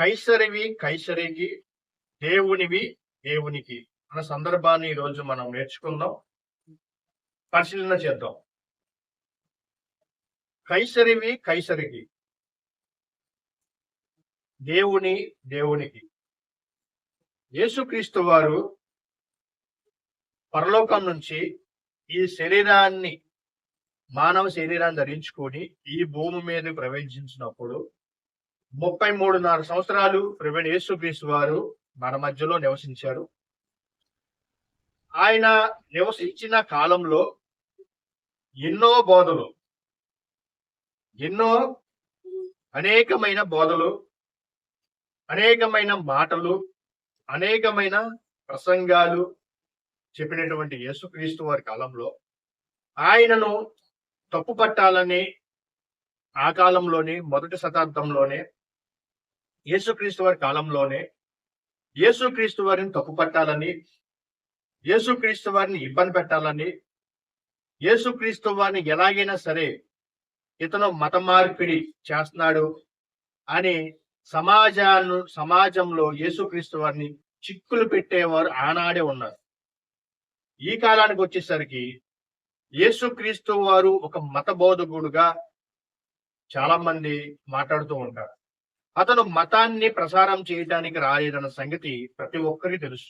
కైసరివి కైసరికి, దేవునివి దేవునికి అన్న సందర్భాన్ని ఈరోజు మనం నేర్చుకుందాం, పరిశీలన చేద్దాం. కైసరివి కైసరికి, దేవుని దేవునికి. యేసుక్రీస్తు వారు పరలోకం నుంచి ఈ శరీరాన్ని, మానవ శరీరాన్ని ధరించుకొని ఈ భూమి మీద ప్రవేశించినప్పుడు 33.5 సంవత్సరాలు ప్రభువైన యేసుక్రీస్తు వారు మన మధ్యలో నివసించారు. ఆయన నివసించిన కాలంలో ఎన్నో బోధలు, అనేకమైన బోధలు, అనేకమైన మాటలు, అనేకమైన ప్రసంగాలు చెప్పినటువంటి యేసుక్రీస్తు వారి కాలంలో ఆయనను తప్పు పట్టాలని ఆ కాలంలోనే, మొదటి శతాబ్దంలోనే, యేసుక్రీస్తు వారి కాలంలోనే యేసుక్రీస్తు వారిని తప్పు పట్టాలని, యేసుక్రీస్తు వారిని ఇబ్బంది పెట్టాలని, యేసుక్రీస్తు వారిని ఎలాగైనా సరే ఇతను మత మార్పిడి చేస్తున్నాడు అని సమాజంలో యేసుక్రీస్తు వారిని చిక్కులు పెట్టేవారు ఆనాడే ఉన్నారు. ఈ కాలానికి వచ్చేసరికి యేసుక్రీస్తు వారు ఒక మత బోధకుడుగా చాలా మంది మాట్లాడుతూ ఉంటారు. అతను మతాన్ని ప్రసారం చేయడానికి రాలేదన్న సంగతి ప్రతి ఒక్కరికి తెలుసు.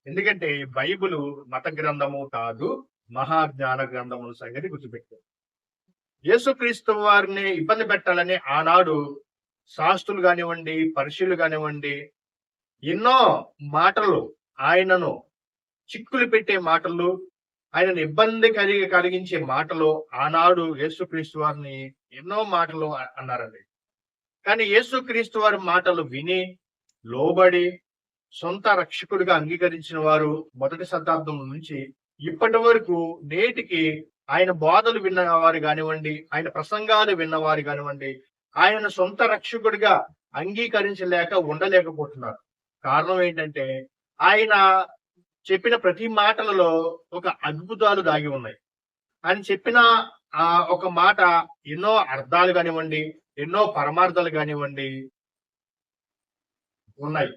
ఎందుకంటే బైబిల్ మత గ్రంథము కాదు, మహాజ్ఞాన గ్రంథము సంగతి గుర్తుపెట్టారు. యేసుక్రీస్తు వారిని ఇబ్బంది పెట్టాలని ఆనాడు శాస్త్రులు కానివ్వండి, పరిశీలు కానివ్వండి, ఎన్నో మాటలు, ఆయనను చిక్కులు పెట్టే మాటలు, ఆయనను ఇబ్బంది కలిగించే మాటలు ఆనాడు యేసుక్రీస్తు వారిని ఎన్నో మాటలు అన్నారండి. కానీ యేసుక్రీస్తు వారి మాటలు విని లోబడి సొంత రక్షకుడిగా అంగీకరించిన వారు మొదటి శతాబ్దం నుంచి ఇప్పటి వరకు నేటికి ఆయన బోధలు విన్నవారు కానివ్వండి, ఆయన ప్రసంగాలు విన్నవారు కానివ్వండి, ఆయన సొంత రక్షకుడిగా అంగీకరించలేక ఉండలేకపోతున్నారు. కారణం ఏంటంటే ఆయన చెప్పిన ప్రతి మాటలలో ఒక అద్భుతాలు దాగి ఉన్నాయి. ఆయన చెప్పిన ఒక మాట ఎన్నో అర్థాలు కానివ్వండి, ఎన్నో పరమార్థాలు కానివ్వండి ఉన్నాయి.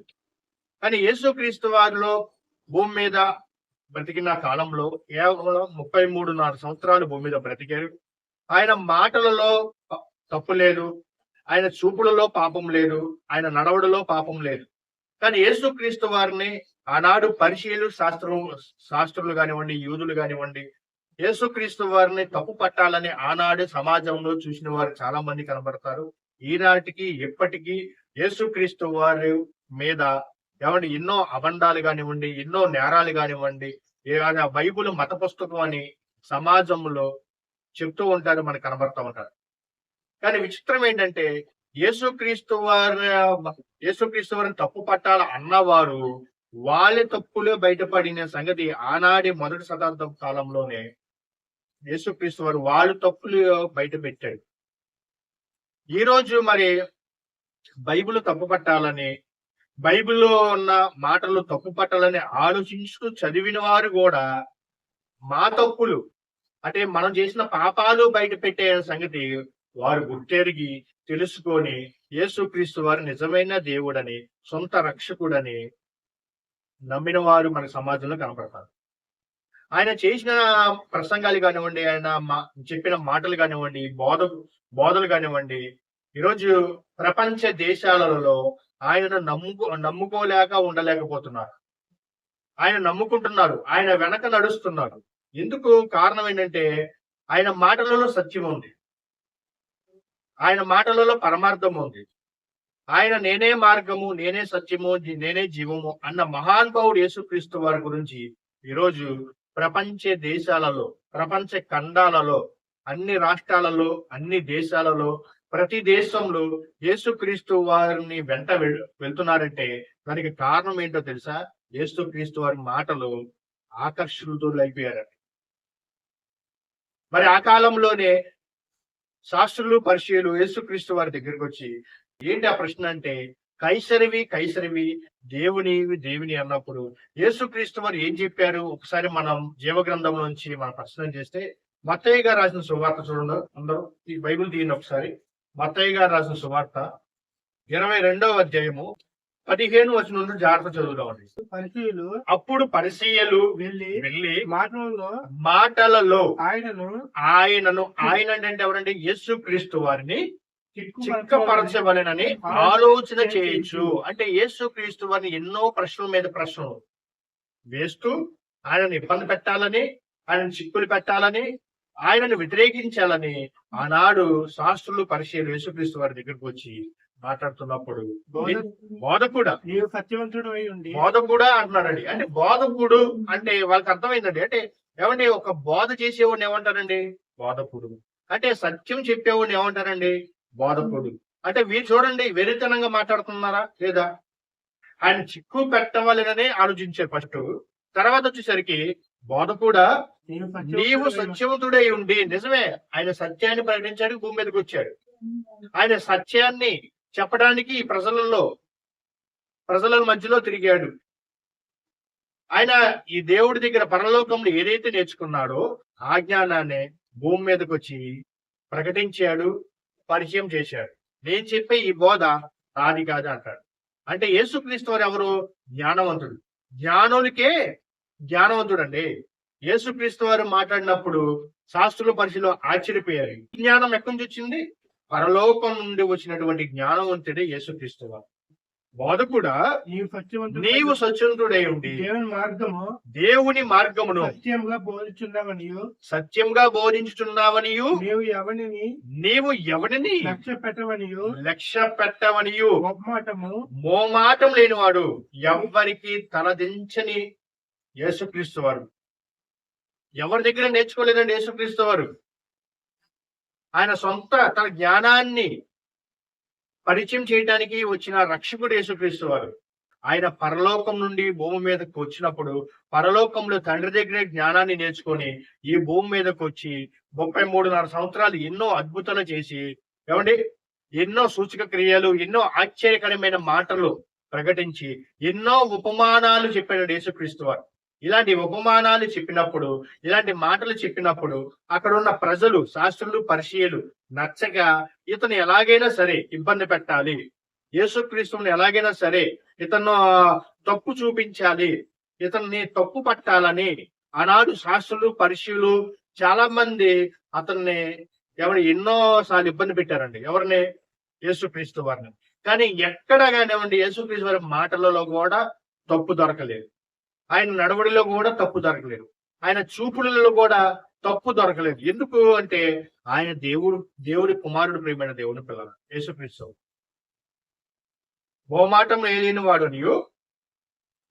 కానీ యేసుక్రీస్తు వారిలో భూమి మీద బ్రతికిన కాలంలో కేవలం 33.5 సంవత్సరాలు భూమి మీద బ్రతికారు. ఆయన మాటలలో తప్పు లేదు, ఆయన చూపులలో పాపం లేదు, ఆయన నడవడలో పాపం లేదు. కానీ యేసుక్రీస్తు వారిని ఆనాడు పరిశీలు శాస్త్రులు కానివ్వండి, యూదులు కానివ్వండి, యేసుక్రీస్తు వారిని తప్పు పట్టాలని ఆనాడు సమాజంలో చూసిన వారు చాలా మంది కనబడతారు. ఈనాటికి ఎప్పటికీ యేసుక్రీస్తు వారి మీద ఎన్నో అబండాలు కానివ్వండి, ఎన్నో నేరాలు కానివ్వండి, బైబిల్ మత పుస్తకం అని సమాజంలో చెప్తూ ఉంటారు, మనకు కనబడతా ఉంటారు. కానీ విచిత్రం ఏంటంటే యేసుక్రీస్తు వారిని తప్పు పట్టాల అన్నవారు వాళ్ళ తప్పులే బయటపడిన సంగతి ఆనాడే మొదటి శతాబ్దం కాలంలోనే యేసుక్రీస్తు వారు వాళ్ళ తప్పులు బయట పెట్టాడు. ఈరోజు మరి బైబిల్ తప్పు పట్టాలని, బైబిల్లో ఉన్న మాటలు తప్పు పట్టాలని ఆలోచించుతూ చదివిన వారు కూడా మా తప్పులు అంటే మనం చేసిన పాపాలు బయట పెట్టే సంగతి వారు గుర్తెరిగి తెలుసుకొని యేసుక్రీస్తు వారు నిజమైన దేవుడని, సొంత రక్షకుడని నమ్మిన వారు మన సమాజంలో కనపడతారు. ఆయన చేసిన ప్రసంగాలు కానివ్వండి, ఆయన చెప్పిన మాటలు కానివ్వండి, బోధలు కానివ్వండి, ఈరోజు ప్రపంచ దేశాలలో ఆయనను నమ్ముకోలేక ఉండలేకపోతున్నారు. ఆయన నమ్ముకుంటున్నారు, ఆయన వెనక నడుస్తున్నారు. ఎందుకు? కారణం ఏంటంటే ఆయన మాటలలో సత్యం ఉంది, ఆయన మాటలలో పరమార్థం ఉంది. ఆయన నేనే మార్గము, నేనే సత్యము, నేనే జీవము అన్న మహానుభావుడు యేసుక్రీస్తు వారి గురించి ఈరోజు ప్రపంచ దేశాలలో, ప్రపంచ ఖండాలలో, అన్ని రాష్ట్రాలలో, అన్ని దేశాలలో, ప్రతి దేశంలో యేసుక్రీస్తు వారిని వెంట వెళ్తున్నారంటే దానికి కారణం ఏంటో తెలుసా? యేసుక్రీస్తు వారి మాటలు ఆకర్షితులైపోయారని. మరి ఆ కాలంలోనే శాస్త్రులు, పరిశీలు యేసుక్రీస్తు వారి దగ్గరికి వచ్చి ఏంటి ఆ ప్రశ్న అంటే, కైసరివి కైసరివి, దేవునివి దేవుని అన్నప్పుడు యేసుక్రీస్తు వారు ఏం చెప్పారు? ఒకసారి మనం జీవగ్రంథం నుంచి మనం ప్రశ్న చేస్తే, మత్తయి గారు రాసిన సువార్త చూడండి. అందరూ ఈ బైబిల్ తీయండి ఒకసారి. మత్తయి గారు రాసిన సువార్త 22వ అధ్యాయము 15 వచనం నుండి జాగ్రత్త చదువుదామండి. పరిచయులు అప్పుడు పరిసయ్యులు వెళ్ళి మాటలలో ఆయనను ఆయన అంటే ఎవరండి? యేసు క్రీస్తు వారిని చిక్కపరచవలెనని ఆలోచన చేయొచ్చు. అంటే యేసు క్రీస్తు వారిని ఎన్నో ప్రశ్నల మీద ప్రశ్నలు వేస్తూ ఆయనను ఇబ్బంది పెట్టాలని, ఆయనను చిక్కులు పెట్టాలని, ఆయనను వ్యతిరేకించాలని ఆనాడు శాస్త్రులు పరిచయులు యేసుక్రీస్తు వారి దగ్గరకు వచ్చి మాట్లాడుతున్నప్పుడు బోధకుడా, నీవు సత్యవంతుడు అయి ఉండి బోధకుడా అంటున్నాడండి. అంటే బోధకుడు అంటే వాళ్ళకి అర్థమైందండి. అంటే ఏమండి, ఒక బోధ చేసేవాడిని ఏమంటారండి? బోధకుడు. అంటే సత్యం చెప్పేవాడిని ఏమంటారండి? బోధకుడు. అంటే వీరు చూడండి, వెరితనంగా మాట్లాడుతున్నారా లేదా? ఆయన చిక్కు పెట్టవాలనే ఆలోచించారు ఫస్ట్. తర్వాత వచ్చేసరికి బోధకుడా, నీవు సత్యవంతుడై ఉండి, నిజమే, ఆయన సత్యాన్ని ప్రకటించడానికి భూమి మీదకి వచ్చాడు. ఆయన సత్యాన్ని చెప్పడానికి ప్రజల మధ్యలో తిరిగాడు. ఆయన ఈ దేవుడి దగ్గర పరలోకంలో ఏదైతే నేర్చుకున్నాడో ఆ జ్ఞానాన్ని భూమి మీదకి వచ్చి ప్రకటించాడు, పరిచయం చేశాడు. నేను చెప్పే ఈ బోధ నాది కాదు అంటాడు. అంటే యేసుక్రీస్తు వారు ఎవరు? జ్ఞానవంతుడు. జ్ఞానులకే జ్ఞానవంతుడు అండి. యేసుక్రీస్తు వారు మాట్లాడినప్పుడు శాస్త్రుల పరిచయలో ఆశ్చర్యపోయారు. జ్ఞానం ఎక్కడి నుంచి వచ్చింది? పరలోకం నుండి వచ్చినటువంటి జ్ఞానవంతుడే యేసుక్రీస్తు వారు. బోధకుడా, నీవు సత్యవంతుడై ఉండి దేవుని మార్గమును సత్యంగా బోధించుచున్నావనియు నీవు ఎవరిని లక్ష్య పెట్టవనియు మోమాటం లేనివాడు, ఎవ్వరికి తలదించని యేసుక్రీస్తు వారు. ఎవరి దగ్గర నేర్చుకోలేదండి యేసుక్రీస్తు వారు. ఆయన సొంత తన జ్ఞానాన్ని పరిచయం చేయడానికి వచ్చిన రక్షకుడు యేసుక్రీస్తు వారు. ఆయన పరలోకం నుండి భూమి మీదకి వచ్చినప్పుడు పరలోకంలో తండ్రి దగ్గర జ్ఞానాన్ని నేర్చుకొని ఈ భూమి మీదకి వచ్చి 33.5 సంవత్సరాలు ఎన్నో అద్భుతాలు చేసి, ఏమండి, ఎన్నో సూచక క్రియలు, ఎన్నో ఆశ్చర్యకరమైన మాటలు ప్రకటించి, ఎన్నో ఉపమానాలు చెప్పాడు యేసుక్రీస్తు వారు. ఇలాంటి ఉపమానాలు చెప్పినప్పుడు, ఇలాంటి మాటలు చెప్పినప్పుడు అక్కడ ఉన్న ప్రజలు, శాస్త్రులు, పరిచయులు నచ్చక ఇతను ఎలాగైనా సరే ఇబ్బంది పెట్టాలి, యేసుక్రీస్తుని ఎలాగైనా సరే ఇతను తప్పు చూపించాలి, ఇతన్ని తప్పు పట్టాలని ఆనాడు శాస్త్రులు, పరిచయులు చాలా మంది అతన్ని ఎన్నో సార్లు ఇబ్బంది పెట్టారండి. ఎవరిని? యేసుక్రీస్తు వారిని. కానీ ఎక్కడ కానివ్వండి, యేసుక్రీస్తు వారి మాటలలో కూడా తప్పు దొరకలేదు. ఆయన నడవడిలో కూడా తప్పు దొరకలేదు. ఆయన చూపులలో కూడా తప్పు దొరకలేదు. ఎందుకు అంటే ఆయన దేవుడి కుమారుడు, ప్రియమైన దేవుని పిల్లలు యేసుక్రీస్తు. మోమాటం లేని వాడు నీవు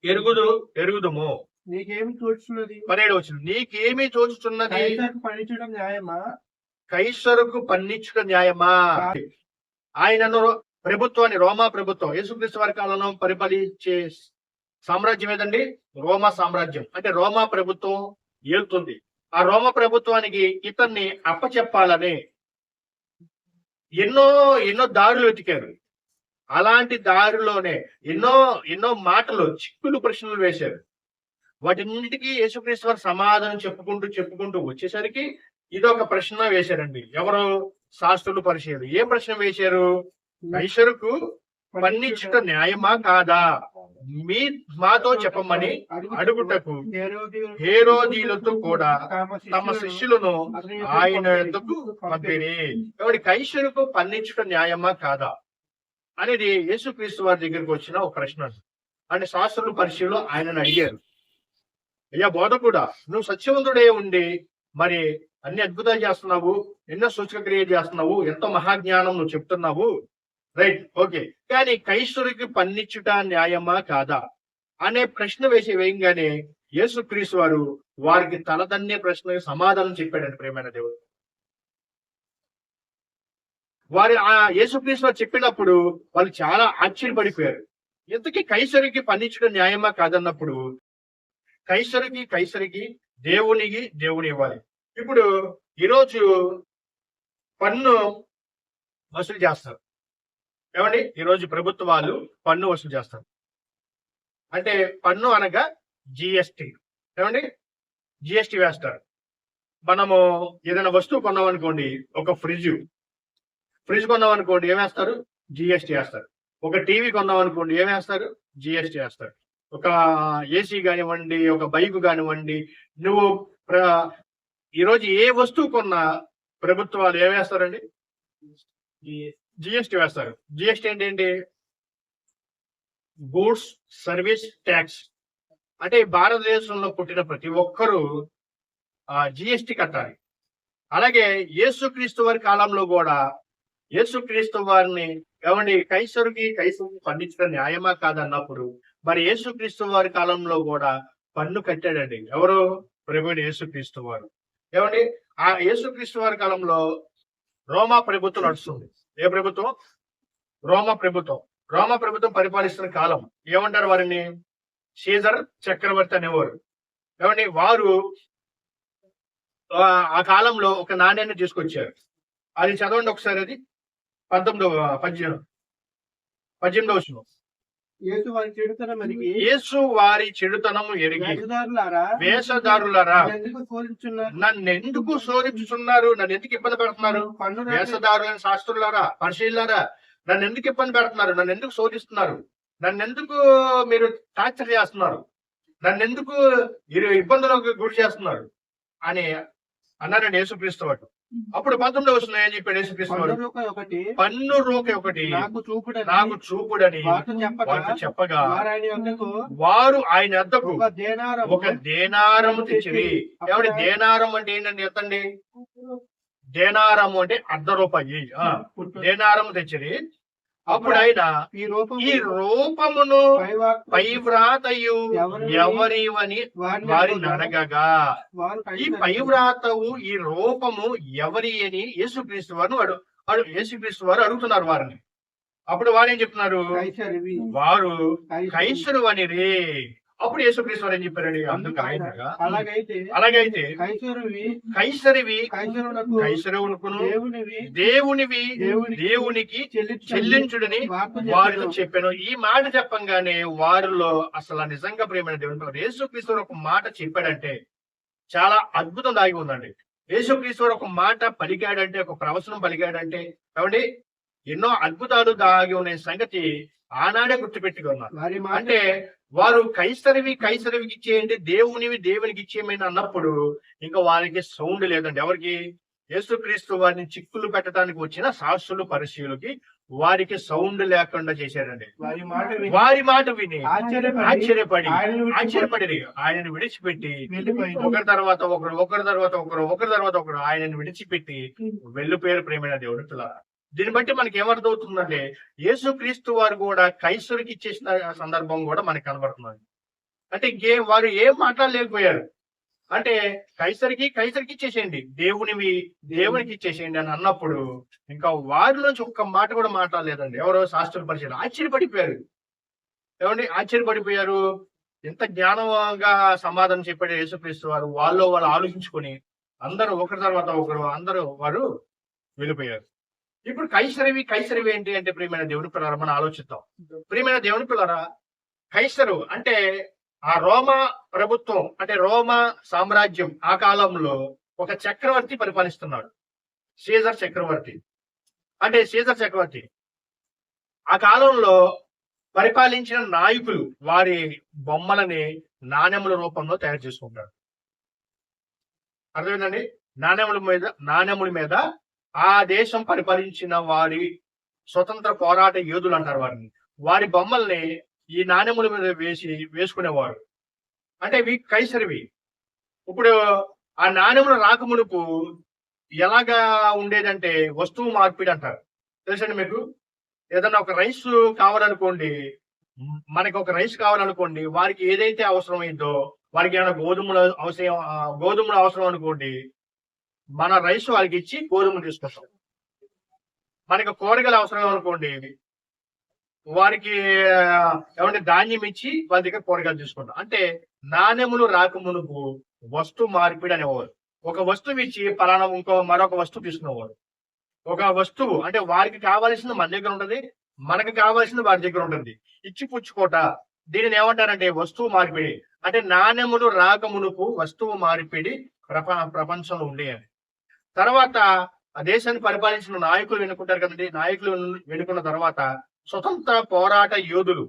ఎరుగుదుము. నీకేమి తోచుతున్నది? 17 వచ్చింది. నీకేమి తోచుతున్నది? కైసరుకు పన్నించుట న్యాయమా? ఆయనను ప్రభుత్వాన్ని, రోమా ప్రభుత్వం, యేసుక్రీస్తు వారి కాలంలో పరిపాలించే సామ్రాజ్యం ఏదండి? రోమా సామ్రాజ్యం. అంటే రోమా ప్రభుత్వం ఏలుతుంది. ఆ రోమా ప్రభుత్వానికి ఇతన్ని అప్పచెప్పాలని ఎన్నో దారులు వెతికారు. అలాంటి దారిలోనే ఎన్నో మాటలు, చిక్కులు, ప్రశ్నలు వేశారు. వాటిన్నిటికీ యేసుక్రీస్తు వారు సమాధానం చెప్పుకుంటూ వచ్చేసరికి ఇదొక ప్రశ్న వేశారండి. ఎవరు? శాస్త్రులు, పరిచయులు. ఏం ప్రశ్న వేశారు? కైసరుకు పన్నించుట న్యాయమా కాదా? మాతో చెప్పమని అడుగుటకు హేరోదీయులతో కూడా తమ శిష్యులను ఆయన యొద్దకు పంపిరి. ఎవరి? కైసరుకు పన్నించుట న్యాయమా కాదా అనేది యేసుక్రీస్తు వారి దగ్గరికి వచ్చిన ఒక ప్రశ్న. అంటే శాస్త్రులు, పరిచయులు ఆయనను అడిగారు, అయ్యా బోధకుడా, నువ్వు సత్యవంతుడే ఉండి మరి అన్ని అద్భుతాలు చేస్తున్నావు, ఎన్నో సూచక క్రియలు చేస్తున్నావు, ఎంతో మహాజ్ఞానం నువ్వు చెప్తున్నావు, రైట్, ఓకే, కానీ కైసరుకి పన్నిచ్చుట న్యాయమా కాదా అనే ప్రశ్న వేయంగానే యేసుక్రీస్తు వారు వారికి తలదన్నే ప్రశ్నకు సమాధానం చెప్పాడండి. ప్రియమైన దేవుడు, వారి ఆ యేసుక్రీస్తు వారు చెప్పినప్పుడు వాళ్ళు చాలా ఆశ్చర్యపడిపోయారు. ఇంతకీ కైసరికి పన్నించడం న్యాయమా కాదన్నప్పుడు కైసరికి దేవుని ఇవ్వాలి. ఇప్పుడు ఈరోజు పన్ను వసూలు చేస్తారు. ఏమండి? ఈరోజు ప్రభుత్వాలు పన్ను వసూలు చేస్తారు. అంటే పన్ను అనగా జిఎస్టి. ఏమండి? జిఎస్టి వేస్తారు. మనము ఏదైనా వస్తువు కొన్నాం అనుకోండి, ఒక ఫ్రిడ్జ్ కొన్నాం అనుకోండి, ఏం వేస్తారు? జిఎస్టి వేస్తారు. ఒక టీవీ కొన్నాం అనుకోండి, ఏమేస్తారు? జిఎస్టీ వేస్తారు. ఒక ఏసీ కానివ్వండి, ఒక బైక్ కానివ్వండి, నువ్వు ఈరోజు ఏ వస్తువు కొన్నా ప్రభుత్వాలు ఏమేస్తారండి? జిఎస్టీ వేస్తారు. జిఎస్టీ అంటే ఏంటి? Goods service tax. అంటే భారతదేశంలో పుట్టిన ప్రతి ఒక్కరూ జిఎస్టీ కట్టాలి. అలాగే యేసుక్రీస్తు వారి కాలంలో కూడా యేసుక్రీస్తు వారిని ఏమండి కైసరుకి పండించడం న్యాయమా కాదన్నప్పుడు మరి యేసుక్రీస్తు వారి కాలంలో కూడా పన్ను కట్టాడండి. ఎవరు? ప్రభువైన యేసుక్రీస్తు వారు. ఏమండి ఆ యేసుక్రీస్తు వారి కాలంలో రోమా ప్రభుత్వం నడుస్తుంది. ఏ ప్రభుత్వం? రోమా ప్రభుత్వం. రోమా ప్రభుత్వం పరిపాలిస్తున్న కాలం ఏమంటారు వారిని? సీజర్ చక్రవర్తి అనేవారు. ఏమండి వారు ఆ కాలంలో ఒక నాణ్యాన్ని తీసుకొచ్చారు. అది చదవండి ఒకసారి. అది 18వ వచనం. యేసు వారి చెడుతనము ఎరిగి వేషధారులారా నన్నెందుకు శోధించుచున్నారు? నన్ను ఎందుకు ఇబ్బంది పెడుతున్నారు? వేషధారులైన శాస్త్రులారా, పరిశీలారా, నన్ను ఎందుకు ఇబ్బంది పెడుతున్నారు? నన్ను ఎందుకు శోధిస్తున్నారు? నన్నెందుకు మీరు టార్చర్ చేస్తున్నారు? నన్నెందుకు ఇబ్బందులకు గురి చేస్తున్నారు అని అన్నారండి యేసుక్రీస్తు వాడు. అప్పుడు 19వ వచనం ఏం చెప్పాడు యేసుక్రీస్తు వాడు? పన్ను రూక ఒకటి నాకు చూపుడని వారితో చెప్పగా వారు ఆయన వద్దకు ఒక దేనారము తెచ్చిరి. ఎవరి దేనారం అంటే ఏంటండి? ఎత్తండి. దేనారము అంటే ₹1 దేనారము తెచ్చిరి. అప్పుడు ఆయన ఈ రూపమును పైవ్రాతయు ఎవరివని వారిని అడగగా, ఈ పైవ్రాతవు ఈ రూపము ఎవరి అని యేసుక్రీస్తు వారు అడుగుతున్నారు వారిని. అప్పుడు వారు ఏం చెప్తున్నారు? వారు కైసరు అనిరి. అప్పుడు యేసుక్రీస్తు వారు ఏం చెప్పారండి? అందుకు ఆయనగా అలాగైతే కైసరివి కైసరునకును దేవునికి చెల్లించుడని వారితో చెప్పాను. ఈ మాట చెప్పంగానే వారిలో అసలు నిజంగా ప్రేమైన దేవుడు యేసుక్రీస్తు వారు ఒక మాట చెప్పాడంటే చాలా అద్భుతం దాగి ఉందండి. యేసుక్రీస్తు వారు ఒక మాట పలికాడంటే, ఒక ప్రవచనం పలికాడంటే ఏమండి ఎన్నో అద్భుతాలు దాగి ఉన్న సంగతి ఆనాడే గుర్తుపెట్టుకున్నారు. అంటే వారు కైసరివికి ఇచ్చేయండి, దేవునికి ఇచ్చేయమని అన్నప్పుడు ఇంకా వారికి సౌండ్ లేదండి. ఎవరికి? యేసుక్రీస్తు వారిని చిక్కులు పెట్టడానికి వచ్చిన శాస్త్రులు పరిశీలకి వారికి సౌండ్ లేకుండా చేశారండి. వారి మాట విని ఆశ్చర్యపడి ఆయనను విడిచిపెట్టి ఒకరి తర్వాత ఒకరు ఆయనను విడిచిపెట్టి వెళ్ళిపోయారు. ప్రేమైన దేవుడు పిల్లరా, దీన్ని బట్టి మనకి ఏమర్థమవుతుందంటే యేసుక్రీస్తు వారు కూడా కైసరుకి ఇచ్చేసిన సందర్భం కూడా మనకి కనబడుతుంది. అంటే వారు ఏం మాట్లాడలేకపోయారు. అంటే కైసరికి ఇచ్చేసేయండి, దేవునికి ఇచ్చేసేయండి అని అన్నప్పుడు ఇంకా వారిలోంచి ఒక్క మాట కూడా మాట్లాడలేదండి. ఎవరో శాస్త్రుల పరిచయం ఆశ్చర్యపడిపోయారు. ఆశ్చర్యపడిపోయారు. ఎంత జ్ఞానంగా సమాధానం చెప్పాడు యేసుక్రీస్తు వారు. వాళ్ళు ఆలోచించుకొని అందరూ ఒకరి తర్వాత ఒకరు వారు వెళ్ళిపోయారు. ఇప్పుడు కైసరివి ఏంటి అంటే ప్రియమైన దేవుని పిల్లరా మనం ఆలోచిద్దాం. ప్రియమైన దేవుని పిల్లరా, కైసరు అంటే ఆ రోమా ప్రభుత్వం, అంటే రోమా సామ్రాజ్యం. ఆ కాలంలో ఒక చక్రవర్తి పరిపాలిస్తున్నాడు, సీజర్ చక్రవర్తి. అంటే సీజర్ చక్రవర్తి ఆ కాలంలో పరిపాలించిన నాయకులు వారి బొమ్మలని నాణెముల రూపంలో తయారు చేసుకుంటారు. అర్థమైందండి? నాణెముల మీద ఆ దేశం పరిపాలించిన వారి స్వతంత్ర పోరాట యోధులు అంటారు వారిని. వారి బొమ్మల్ని ఈ నాణెముల మీద వేసుకునేవారు. అంటే ఇవి కైసరివి. ఇప్పుడు ఆ నాణెములు రాకమునుపు ఎలాగా ఉండేదంటే వస్తువు మార్పిడి అంటారు. తెలుసండి మీకు? ఏదన్నా ఒక రైస్ కావాలనుకోండి, మనకి ఒక రైస్ కావాలనుకోండి, వారికి ఏదైతే అవసరమైందో, వారికి ఏమైనా గోధుమలు అవసరం అనుకోండి, మన రైస్ వాళ్ళకి ఇచ్చి గోధుమలు తీసుకొస్తాం. మనకి కూరగాయలు అవసరం అనుకోండి, వారికి ఏమంటే ధాన్యం ఇచ్చి వాళ్ళ దగ్గర కూరగాయలు తీసుకుంటాం. అంటే నాణ్యములు రాకమునుపు వస్తు మార్పిడి అనేవారు. ఒక వస్తువు ఇచ్చి పలానా మరొక వస్తువు తీసుకునేవారు. ఒక వస్తువు అంటే వారికి కావాల్సింది మన దగ్గర ఉంటుంది, మనకు కావాల్సింది వారి దగ్గర ఉంటుంది. ఇచ్చి పుచ్చుకోట, దీనిని ఏమంటారంటే వస్తువు మార్పిడి. అంటే నాణ్యములు రాకమునుపు వస్తువు మార్పిడి ప్రపంచంలో ఉండేది. తర్వాత ఆ దేశాన్ని పరిపాలించిన నాయకులు వెనుకుంటారు కదండి. నాయకులు వెనుకున్న తర్వాత స్వతంత్ర పోరాట యోధులు,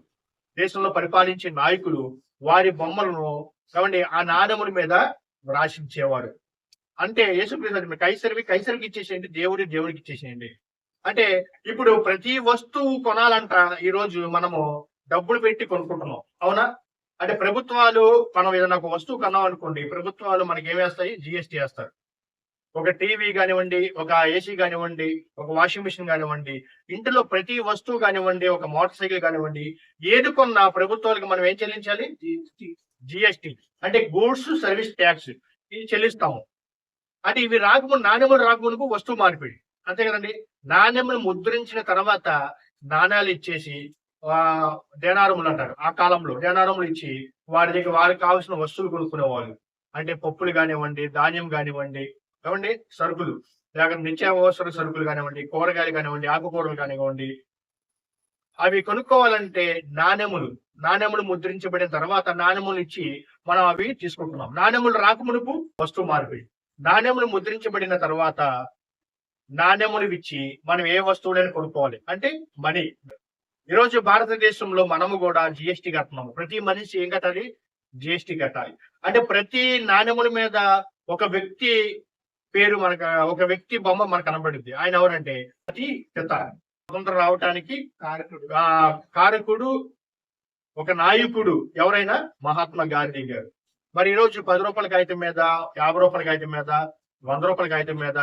దేశంలో పరిపాలించే నాయకులు వారి బొమ్మలను ఏమండి ఆ నాణెముల మీద రాసించేవారు. అంటే యేసుక్రీస్తు కైసరివి కైసరికి ఇచ్చేసేయండి, దేవుడికి ఇచ్చేసేయండి. అంటే ఇప్పుడు ప్రతి వస్తువు కొనాలంట ఈ రోజు మనము డబ్బులు పెట్టి కొనుక్కుంటున్నాం, అవునా? అంటే ప్రభుత్వాలు మనం ఏదైనా ఒక వస్తువు కొన్నాం అనుకోండి, ప్రభుత్వాలు మనకి ఏమేస్తాయి? జిఎస్టీ వేస్తారు. ఒక టీవీ కానివ్వండి, ఒక ఏసీ కానివ్వండి, ఒక వాషింగ్ మిషన్ కానివ్వండి, ఇంటిలో ప్రతి వస్తువు కానివ్వండి, ఒక మోటార్ సైకిల్ కానివ్వండి, ఏది కొన్నా ప్రభుత్వాలకు మనం ఏం చెల్లించాలి? జిఎస్టీ అంటే గూడ్స్ సర్వీస్ ట్యాక్స్, ఇది చెల్లిస్తాము. అంటే ఇవి రాకముందు, నాణ్యములు రాకముందుకు వస్తువు మార్పిడి, అంతే కదండి. నాణ్యములు ముద్రించిన తర్వాత నాణ్యాలు ఇచ్చేసి దేనారములు అంటారు, ఆ కాలంలో దేనారములు ఇచ్చి వారి దగ్గర వారికి కావాల్సిన వస్తువులు కొనుక్కునేవాళ్ళు. అంటే పప్పులు కానివ్వండి, ధాన్యం కానివ్వండి, ఏమండి సరుకులు, లేకపోతే నిత్యావసర సరుకులు కానివ్వండి, కూరగాయలు కానివ్వండి, ఆకుకూరలు కానివ్వండి, అవి కొనుక్కోవాలంటే నాణ్యములు ముద్రించబడిన తర్వాత నాణ్యములు ఇచ్చి మనం అవి తీసుకుంటున్నాం. నాణ్యములు రాకమునుపు వస్తువు మార్పిడి, నాణ్యములు ముద్రించబడిన తర్వాత నాణ్యములు ఇచ్చి మనం ఏ వస్తువులైనా కొనుక్కోవాలి, అంటే మనీ. ఈరోజు భారతదేశంలో మనము కూడా జిఎస్టీ కడుతున్నాము. ప్రతి మనిషి ఏం కట్టాలి? జిఎస్టీ కట్టాలి. అంటే ప్రతి నాణ్యముల మీద ఒక వ్యక్తి పేరు మనకు, ఒక వ్యక్తి బొమ్మ మనకు కనబడింది. ఆయన ఎవరంటే అతి పిత, స్వతంత్రం రావటానికి కారకుడు, ఒక నాయకుడు ఎవరైనా మహాత్మా గాంధీ గారు. మరి ఈరోజు 10 రూపాయల కాగితం మీద, 50 రూపాయల కాగితం మీద, 100 రూపాయల కాగితం మీద,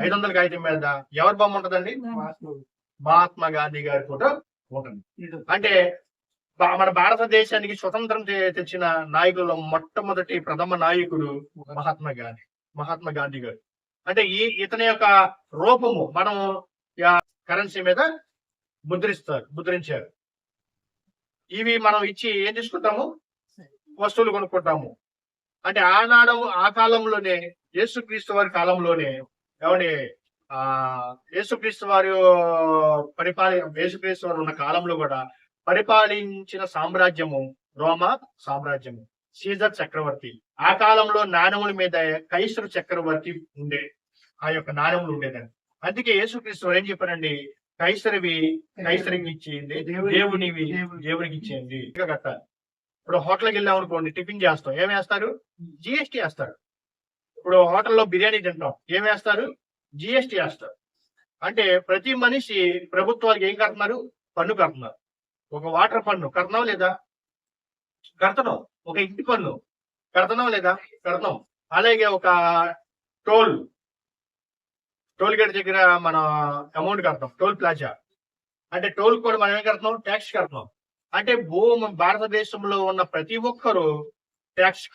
500 కాగితం మీద ఎవరి బొమ్మ ఉంటదండి? మహాత్మా గాంధీ గారి ఫోటో ఉంటుంది. అంటే మన భారతదేశానికి స్వతంత్రం తెచ్చిన నాయకులలో మొట్టమొదటి ప్రథమ నాయకుడు మహాత్మా గాంధీ గారు. అంటే ఇతని యొక్క రూపము మనం కరెన్సీ మీద ముద్రించారు. ఇవి మనం ఇచ్చి ఏం తీసుకుంటాము? వస్తువులు కొనుక్కుంటాము. అంటే ఆ కాలంలోనే, యేసుక్రీస్తు వారి కాలంలోనే, ఏమండి యేసుక్రీస్తు వారు ఉన్న కాలంలో కూడా పరిపాలించిన సామ్రాజ్యము రోమా సామ్రాజ్యము, సీజర్ చక్రవర్తి. ఆ కాలంలో నాణెముల మీద కైసరు చక్రవర్తి ఉండే, ఆ యొక్క నాణెములు ఉండేదండి. అందుకే యేసుక్రీస్తు వారు ఏం చెప్పారండి? కైసరికి ఇచ్చేయండి, దేవునికి ఇచ్చేయండి, కట్టాలి. ఇప్పుడు హోటల్కి వెళ్ళాం అనుకోండి, టిఫిన్ చేస్తాం, ఏం వేస్తారు? జిఎస్టీ వేస్తారు. ఇప్పుడు హోటల్లో బిర్యానీ తింటాం, ఏం వేస్తారు? జిఎస్టీ వేస్తారు. అంటే ప్రతి మనిషి ప్రభుత్వానికి ఏం కడుతున్నారు? పన్ను కడుతున్నారు. ఒక వాటర్ పన్ను కడుతున్నాం లేదా? కడుతున్నాం. ఒక ఇంటి పన్ను కడుతున్నాం లేదా? కడుతున్నాం. అలాగే ఒక టోల్ గేట్ దగ్గర మన అమౌంట్ కడతాం, టోల్ ప్లాజా. అంటే టోల్ కూడా మనం ఏం కడుతున్నాం? ట్యాక్స్ కడుతున్నాం. అంటే భారతదేశంలో ఉన్న ప్రతి ఒక్కరూ ట్యాక్స్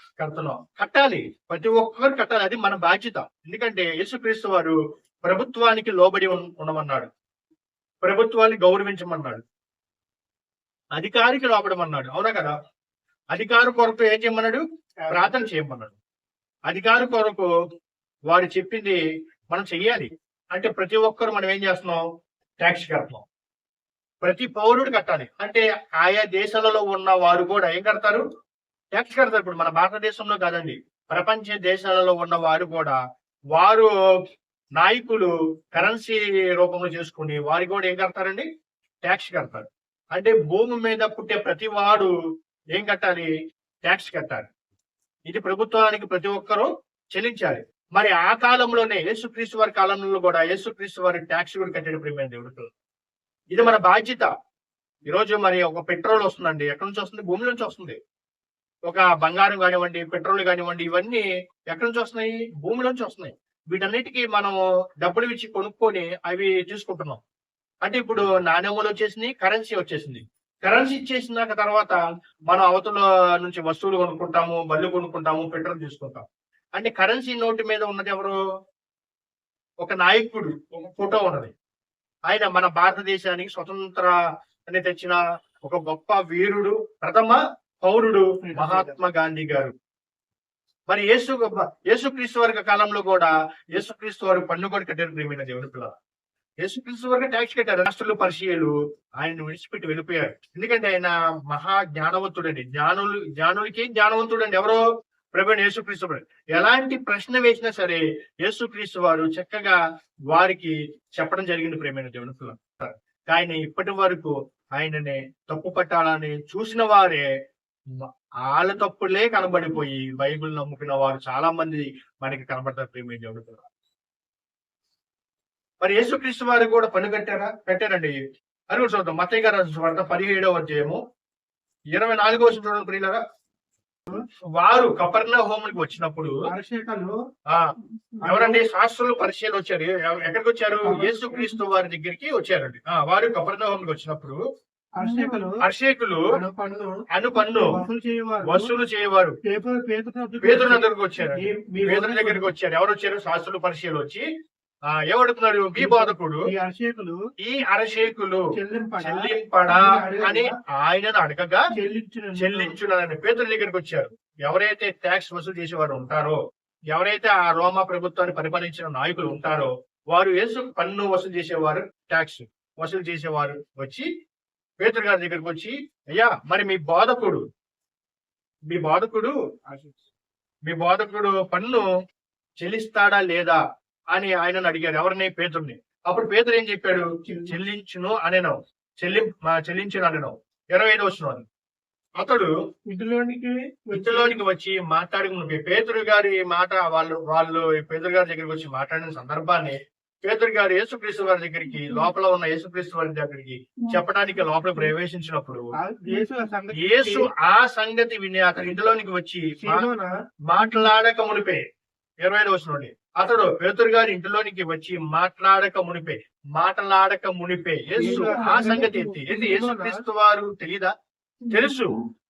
కట్టాలి. ప్రతి ఒక్కరు కట్టాలి, అది మన బాధ్యత. ఎందుకంటే యేసుక్రీస్తు వారు ప్రభుత్వానికి లోబడి ఉండమన్నాడు, ప్రభుత్వాన్ని గౌరవించమన్నాడు, అధికారికి లోబడమన్నాడు, అవునా కదా? అధికారి కొరకు ఏం చేయమన్నాడు? ప్రార్థన చేయమన్నాడు. అధికారి కొరకు వారు చెప్పింది మనం చెయ్యాలి. అంటే ప్రతి ఒక్కరు మనం ఏం చేస్తున్నాం? ట్యాక్స్ కడుతున్నాం. ప్రతి పౌరుడు కట్టాలి. అంటే ఆయా దేశాలలో ఉన్న వారు కూడా ఏం కడతారు? ట్యాక్స్ కడతారు. ఇప్పుడు మన భారతదేశంలో కాదండి, ప్రపంచ దేశాలలో ఉన్న వారు కూడా, వారు నాయకులు కరెన్సీ రూపంలో చేసుకుని వారు కూడా ఏం కడతారండి? ట్యాక్స్ కడతారు. అంటే భూమి మీద పుట్టే ప్రతి వాడు ఏం కట్టాలి? ట్యాక్స్ కట్టాలి. ఇది ప్రభుత్వానికి ప్రతి ఒక్కరూ చెల్లించాలి. మరి ఆ కాలంలోనే యేసుక్రీస్తు వారి కాలంలో కూడా యేసుక్రీస్తు వారి ట్యాక్స్ కూడా కట్టడం ప్రియమైన దేవుడు. ఇది మన బాధ్యత. ఈరోజు మరి ఒక పెట్రోల్ వస్తుందండి, ఎక్కడి నుంచి వస్తుంది? భూమి నుంచి వస్తుంది. ఒక బంగారం కానివ్వండి, పెట్రోల్ కానివ్వండి, ఇవన్నీ ఎక్కడి నుంచి వస్తున్నాయి? భూమి నుంచి వస్తున్నాయి. వీటన్నిటికీ మనము డబ్బులు ఇచ్చి కొనుక్కొని అవి తీసుకుంటున్నాం. అంటే ఇప్పుడు నాణ్యములు వచ్చేసింది, కరెన్సీ వచ్చేసింది. కరెన్సీ ఇచ్చేసిన తర్వాత మనం అవతల నుంచి వస్తువులు కొనుక్కుంటాము, బళ్ళు కొనుక్కుంటాము, పెట్రోల్ తీసుకుంటాం. అంటే కరెన్సీ నోటు మీద ఉన్నది ఎవరు? ఒక నాయకుడు, ఒక ఫోటో ఉన్నది. ఆయన మన భారతదేశానికి స్వతంత్రాన్ని తెచ్చిన ఒక గొప్ప వీరుడు, ప్రథమ పౌరుడు మహాత్మా గాంధీ గారు. మరి యేసుక్రీస్తు వారి కాలంలో కూడా యేసుక్రీస్తు వారి పన్ను కూడా కట్టారు ప్రియమైన దేవుని పిల్లలు. యేసుక్రీస్తు వారికి ట్యాక్స్ కట్టారు. రాష్ట్రులు పరిచయాలు ఆయన విడిచిపెట్టి వెళ్ళిపోయారు. ఎందుకంటే ఆయన మహా జ్ఞానవంతుడండి. జ్ఞానులకి జ్ఞానవంతుడండి ఎవరో? ప్రభువైన యేసుక్రీస్తు. ఎలాంటి ప్రశ్న వేసినా సరే యేసుక్రీస్తు వారు చక్కగా వారికి చెప్పడం జరిగింది ప్రియమైన దేవుని పిల్లలు. ఆయన ఇప్పటి వరకు ఆయనని తప్పు పట్టాలని చూసిన వారే వాళ్ళ తప్పులే కనబడిపోయి బైబిల్ నమ్ముకున్న వారు చాలా మంది మనకి కనబడతారు. ప్రేమ దేవుడు మరి యేసుక్రీస్తు వారు కూడా పన్ను కట్టారండి. అది కూడా చూద్దాం. మత్తయి గారు వార్త 17వ అధ్యాయము 24వ వచనం చూడండి ప్రియులారా. వారు కపెర్నహూముకి వచ్చినప్పుడు ఎవరండి? శాస్త్రులు పరిచయాలు వచ్చారు. ఎక్కడికి వచ్చారు? యేసుక్రీస్తు వారి దగ్గరికి వచ్చారండి. వారు కపెర్నహూముకి వచ్చినప్పుడు అర్షేకులు అను పన్ను వసూలు చేయవారు పేతురు దగ్గరికి వచ్చారు. పేతురు దగ్గరికి వచ్చారు. ఎవరు వచ్చారు? శాస్త్రులు పరిచయాలు వచ్చి ఏమడుతున్నారు? మీ బోధకుడు ఈ అరశేకులు చెల్లింపడా అని ఆయనను అడగగా చెల్లించునని పేతురు దగ్గరికి వచ్చారు. ఎవరైతే ట్యాక్స్ వసూలు చేసేవారు ఉంటారో, ఎవరైతే ఆ రోమా ప్రభుత్వాన్ని పరిపాలించిన నాయకులు ఉంటారో, వారు యేసు పన్ను వసూలు చేసేవారు, ట్యాక్స్ వసూలు చేసేవారు వచ్చి పేతురు గారి దగ్గరికి వచ్చి, అయ్యా మరి మీ బోధకుడు పన్ను చెల్లిస్తాడా లేదా అని ఆయనను అడిగారు. ఎవరిని? పేతుర్ని. అప్పుడు పేతురు ఏం చెప్పాడు? చెల్లించును అనేను, చెల్లించును అనేను. 25వ వచనం. అతడు ఇంటిలోనికి వచ్చి మాట్లాడుకున్న పేతురు గారి మాట వాళ్ళు పేతురు గారి దగ్గరికి వచ్చి మాట్లాడిన సందర్భాన్ని పేతురు గారు యేసుక్రీస్తు వారి దగ్గరికి, లోపల ఉన్న యేసుక్రీస్తు వారి దగ్గరికి చెప్పడానికి లోపల ప్రవేశించినప్పుడు యేసు ఆ సంగతి విని అతని ఇంటిలోనికి వచ్చి మాట్లాడక మునిపే 25వ వచనం. అతడు పేతురు గారి ఇంటిలోనికి వచ్చి మాట్లాడక మునిపే యేసు ఆ సంగతి ఎత్తి యేసుక్రీస్తు వారు తెలీదా? తెలుసు.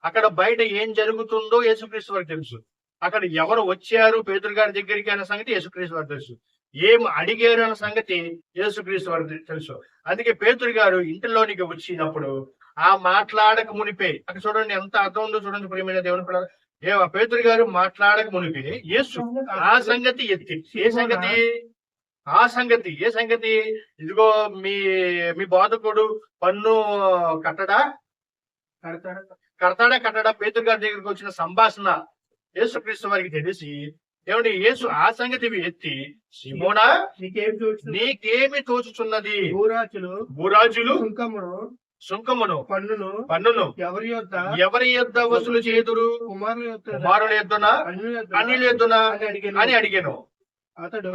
అక్కడ బయట ఏం జరుగుతుందో యేసుక్రీస్తు వారికి తెలుసు. అక్కడ ఎవరు వచ్చారు పేతురు గారి దగ్గరికి అన్న సంగతి యేసుక్రీస్తు వారికి తెలుసు. ఏం అడిగారు అన్న సంగతి యేసుక్రీస్తు వారికి తెలుసు. అందుకే పేతురు గారు ఇంటిలోనికి వచ్చినప్పుడు ఆ మాట్లాడక మునిపే, అక్కడ చూడండి ఎంత అర్థం ఉందో చూడండి ప్రియమైన దేవుని పిల్లలు. పేతురు గారు మాట్లాడక మునిపే యేసు ఆ సంగతి ఎత్తి, ఏ సంగతి? ఇదిగో మీ బోధకుడు పన్ను కట్టడా పేతురు గారి దగ్గరికి వచ్చిన సంభాషణ యేసుక్రీస్తు వారికి తెలిసి, ఏమండి యేసు ఆ సంగతి ఎత్తి, సిమోనా నీకేమి తోచుచున్నది? భూరాజులు సుంకమును పన్నును ఎవరి యొద్ద వసూలు చేదురు? కుమారుల యొద్దనా అన్యుల యొద్దనా అని అడిగాను.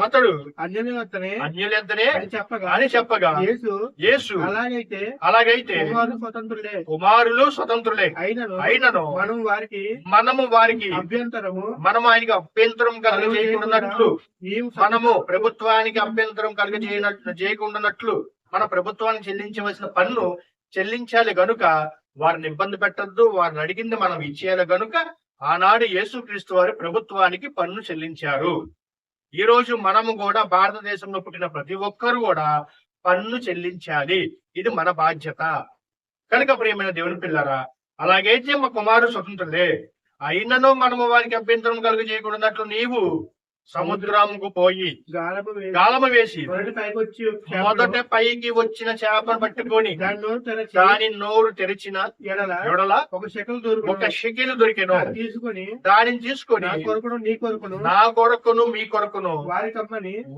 అతడు అన్యులెద్దనే అని చెప్పగా యేసు అలాగైతే కుమారులు స్వతంత్రులే అయినను మనము వారికి మనము ఆయనకి అభ్యంతరం కలుగజేయకుండానట్లు, మనము ప్రభుత్వానికి అభ్యంతరం చేయకుండానట్లు మన ప్రభుత్వానికి చెల్లించవలసిన పన్ను చెల్లించాలి గనుక వారిని ఇబ్బంది పెట్టద్దు, వారిని అడిగింది మనం ఇచ్చేయాలి గనుక ఆనాడు యేసుక్రీస్తు వారి ప్రభుత్వానికి పన్ను చెల్లించారు. ఈ రోజు మనము కూడా భారతదేశంలో పుట్టిన ప్రతి ఒక్కరు కూడా పన్ను చెల్లించాలి. ఇది మన బాధ్యత. కనుక ప్రియమైన దేవుని పిల్లరా, అలాగైతే మా కుమారుడు స్వతంత్రులే అయినను మనము వారికి అభ్యంతరం కలుగజేయకూడనట్లు నీవు సముద్రముకు పోయి గాలము వేసి మొదట పైకి వచ్చిన చేపను పట్టుకొని దాని నోరు తెరిచిన ఎడల ఒక షెకెలు దొరికెను. దానిని తీసుకొని నా కొరకును మీ కొరకును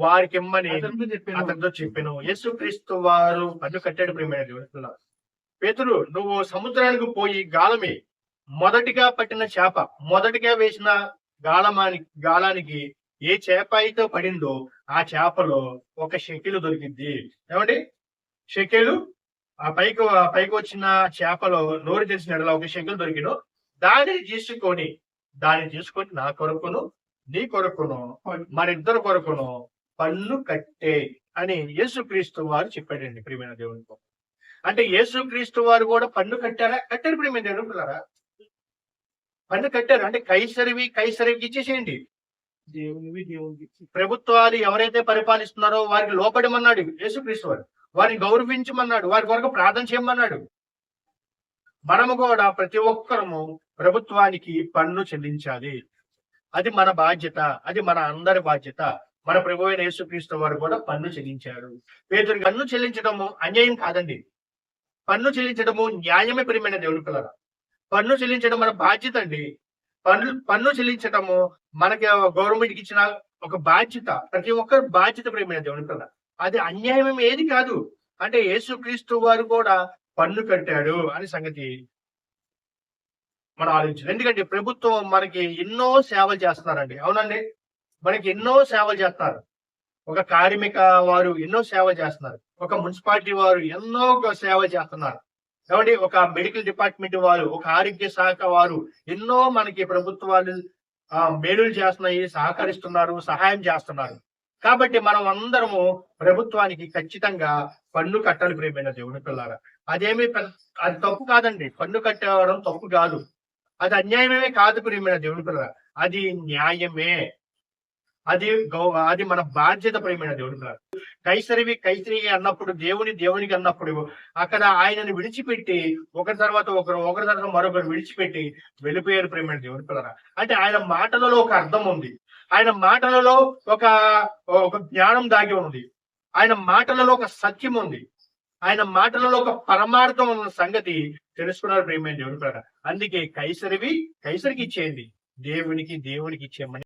వారికి ఇమ్మని అతనితో చెప్పాను. యేసుక్రీస్తు వారు పన్ను కట్టాడు. ప్రియమైన దేవుని పేతురు, నువ్వు సముద్రానికి పోయి గాలమే మొదటిగా పట్టిన చేప, మొదటిగా వేసిన గాలానికి ఏ చేప అయితే పడిందో ఆ చేపలో ఒక షెకెలు దొరికింది. ఏమండి? షెకెలు ఆ పైకి వచ్చిన చేపలో నోరు తెరిచిన ఒక షెకెలు దొరికిను. దాన్ని తీసుకొని నా కొరకును నీ కొరకును మరిద్దరు కొరకును పన్ను కట్టే అని యేసుక్రీస్తు వారు చెప్పాడండి. ప్రియమైన దేవుని అంటే యేసుక్రీస్తు వారు కూడా పన్ను కట్టారు. ప్రియమైన దేవుని పిల్లరా, పన్ను కట్టారు. అంటే కైసరికి ఇచ్చేసేయండి. ప్రభుత్వాలు ఎవరైతే పరిపాలిస్తున్నారో వారికి లోపడమన్నాడు యేసుక్రీస్తు వారు. వారిని గౌరవించమన్నాడు, వారి కొరకు ప్రార్థన చేయమన్నాడు. మనము కూడా ప్రతి ఒక్కరము ప్రభుత్వానికి పన్ను చెల్లించాలి. అది మన బాధ్యత, అది మన అందరి బాధ్యత. మన ప్రభు అయిన యేసుక్రీస్తు వారు కూడా పన్ను చెల్లించారు. పేతురు పన్ను చెల్లించడము అన్యాయం కాదండి. పన్ను చెల్లించడము న్యాయమే. ప్రియమైన దేవుని పిల్లరా, పన్ను చెల్లించడం మన బాధ్యత అండి. పన్ను చెల్లించడము మనకి గవర్నమెంట్ ఇచ్చిన ఒక బాధ్యత, ప్రతి ఒక్కరు బాధ్యత. ప్రియమైన దేవుని పిల్లరా, అది అన్యాయం ఏది కాదు. అంటే యేసుక్రీస్తు వారు కూడా పన్ను కట్టాడు అని సంగతి మనం ఆలోచించాలి. ఎందుకంటే ప్రభుత్వం మనకి ఎన్నో సేవలు చేస్తున్నారండి. అవునండి, మనకి ఎన్నో సేవలు చేస్తారు. ఒక కార్మిక వారు ఎన్నో సేవలు చేస్తున్నారు. ఒక మున్సిపాలిటీ వారు ఎన్నో సేవలు చేస్తున్నారు. కాబట్టి ఒక మెడికల్ డిపార్ట్మెంట్ వారు, ఒక ఆరోగ్య శాఖ వారు ఎన్నో మనకి ప్రభుత్వాలు మేలులు చేస్తున్నాయి, సహకరిస్తున్నారు, సహాయం చేస్తున్నారు. కాబట్టి మనం అందరము ప్రభుత్వానికి ఖచ్చితంగా పన్ను కట్టాలి ప్రియమైన దేవుని పిల్లారా. అది తప్పు కాదండి. పన్ను కట్టడం తప్పు కాదు. అది అన్యాయమే కాదు ప్రియమైన దేవుని పిల్లారా. అది న్యాయమే. అది మన బాధ్యత ప్రియమైన దేవుని పిల్లారా. కైసరికి అన్నప్పుడు, దేవునికి అన్నప్పుడు అక్కడ ఆయనను విడిచిపెట్టి ఒకరి తర్వాత మరొకరు విడిచిపెట్టి వెళ్ళిపోయారు ప్రియమైన దేవుని పిల్లారా. అంటే ఆయన మాటలలో ఒక అర్థం ఉంది. ఆయన మాటలలో ఒక జ్ఞానం దాగి ఉంది. ఆయన మాటలలో ఒక సత్యం ఉంది. ఆయన మాటలలో ఒక పరమార్థం ఉన్న సంగతి తెలుసుకున్నారు ప్రియమైన దేవుని పిల్లారా. అందుకే కైసరికి ఇచ్చేయండి, దేవునికి ఇచ్చేయమని